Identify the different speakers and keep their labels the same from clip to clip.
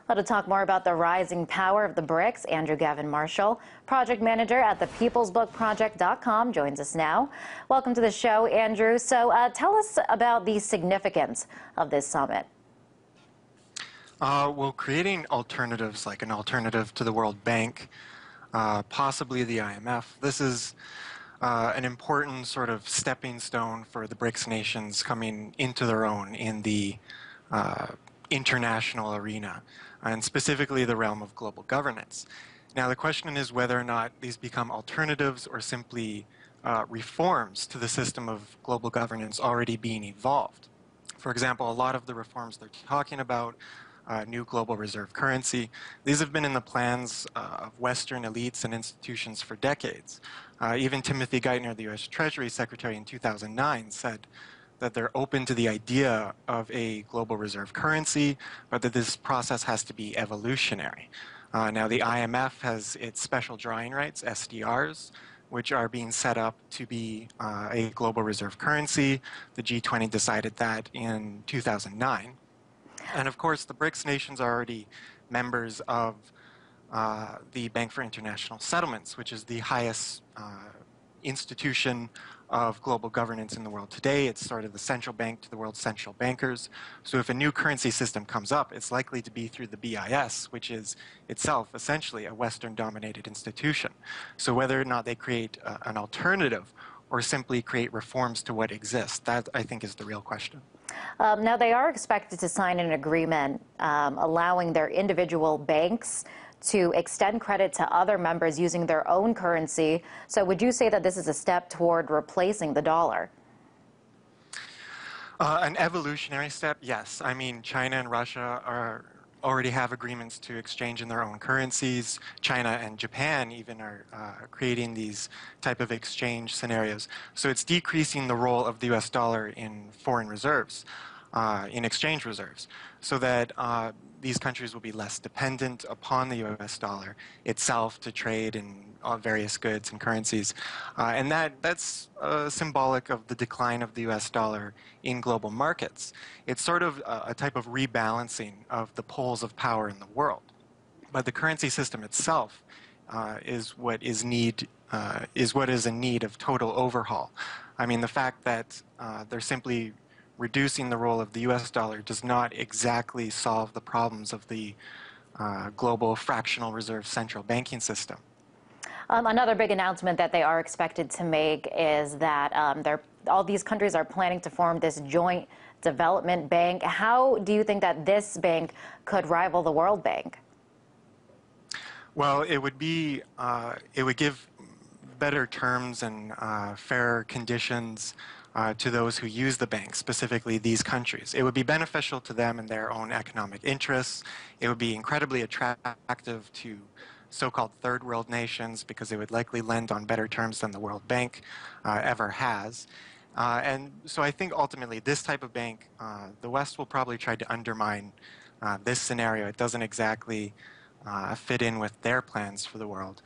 Speaker 1: Well, to talk more about the rising power of the BRICS, Andrew Gavin Marshall, project manager at the peoplesbookproject.com, joins us now. Welcome to the show, Andrew. So tell us about the significance of this summit.
Speaker 2: Well, creating alternatives, like an alternative to the World Bank, possibly the IMF, this is an important sort of stepping stone for the BRICS nations coming into their own in the international arena, and specifically the realm of global governance. Now, the question is whether or not these become alternatives or simply reforms to the system of global governance already being evolved. For example, a lot of the reforms they're talking about, new global reserve currency, these have been in the plans of Western elites and institutions for decades. Even Timothy Geithner, the US Treasury Secretary in 2009, said that they're open to the idea of a global reserve currency, but that this process has to be evolutionary. Now, the IMF has its special drawing rights, SDRs, which are being set up to be a global reserve currency. The G20 decided that in 2009. And of course, the BRICS nations are already members of the Bank for International Settlements, which is the highest institution of global governance in the world today. It's sort of the central bank to the world's central bankers. So if a new currency system comes up, it's likely to be through the BIS, which is itself essentially a Western-dominated institution. So whether or not they create an alternative or simply create reforms to what exists, that I think is the real question.
Speaker 1: Now, they are expected to sign an agreement allowing their individual banks to extend credit to other members using their own currency. So would you say that this is a step toward replacing the dollar?
Speaker 2: An evolutionary step, yes. I mean, China and Russia already have agreements to exchange in their own currencies. China and Japan even are creating these type of exchange scenarios. So it's decreasing the role of the US dollar in foreign reserves, in exchange reserves, so that these countries will be less dependent upon the US dollar itself to trade in various goods and currencies. And that's symbolic of the decline of the US dollar in global markets. It's sort of a type of rebalancing of the poles of power in the world. But the currency system itself is what is in need of total overhaul. I mean, the fact that they're simply reducing the role of the US dollar does not exactly solve the problems of the global fractional reserve central banking system.
Speaker 1: Another big announcement that they are expected to make is that all these countries are planning to form this joint development bank. How do you think that this bank could rival the World Bank?
Speaker 2: Well, it would give better terms and fairer conditions to those who use the bank, specifically these countries. It would be beneficial to them and their own economic interests. It would be incredibly attractive to so-called third world nations because it would likely lend on better terms than the World Bank ever has. And so I think ultimately this type of bank, the West will probably try to undermine this scenario. It doesn't exactly fit in with their plans for the world.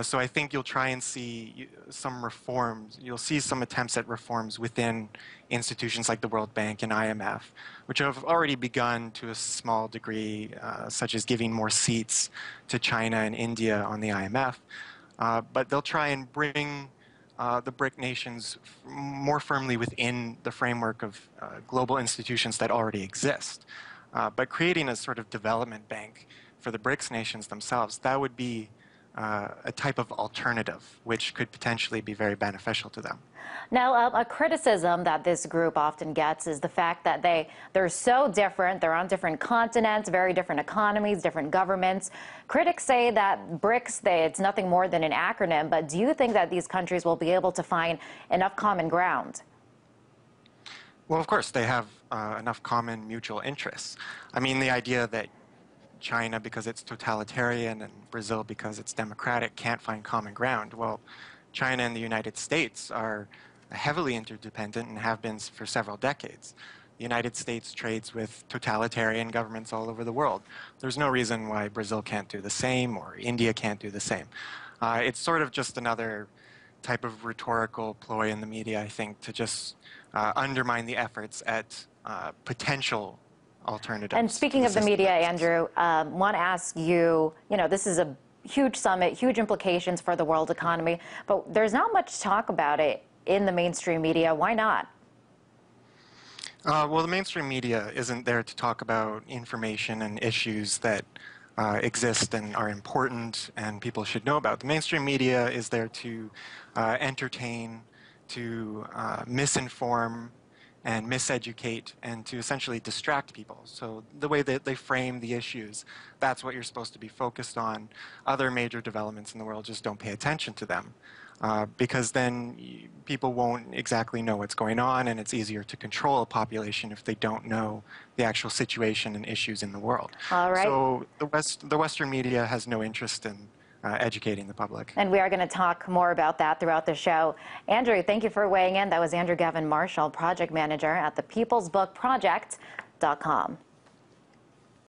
Speaker 2: So I think you'll try and see some reforms. You'll see some attempts at reforms within institutions like the World Bank and IMF, which have already begun to a small degree, such as giving more seats to China and India on the IMF. But they'll try and bring the BRIC nations more firmly within the framework of global institutions that already exist. But creating a sort of development bank for the BRICS nations themselves, that would be a type of alternative which could potentially be very beneficial to them.
Speaker 1: Now, a criticism that this group often gets is the fact that they're so different. They're on different continents, very different economies, different governments. Critics say that BRICS, it's nothing more than an acronym, but do you think that these countries will be able to find enough common ground?
Speaker 2: Well, of course, they have enough common mutual interests. I mean, the idea that China, because it's totalitarian, and Brazil, because it's democratic, can't find common ground. Well, China and the United States are heavily interdependent and have been for several decades. The United States trades with totalitarian governments all over the world. There's no reason why Brazil can't do the same or India can't do the same. It's sort of just another type of rhetorical ploy in the media, I think, to just undermine the efforts at potential alternatives.
Speaker 1: And speaking of the media, Andrew, want to ask you, this is a huge summit, huge implications for the world economy, but there's not much talk about it in the mainstream media. Why not?
Speaker 2: Well, the mainstream media isn't there to talk about information and issues that exist and are important and people should know about. The mainstream media is there to entertain, to misinform and miseducate, and to essentially distract people. So the way that they frame the issues, that's what you're supposed to be focused on. Other major developments in the world just don't pay attention to them. Because then people won't exactly know what's going on, and it's easier to control a population if they don't know the actual situation and issues in the world.
Speaker 1: All right.
Speaker 2: So the Western media has no interest in educating the public.
Speaker 1: And we are going to talk more about that throughout the show. Andrew, thank you for weighing in. That was Andrew Gavin Marshall, project manager at the peoplesbookproject.com.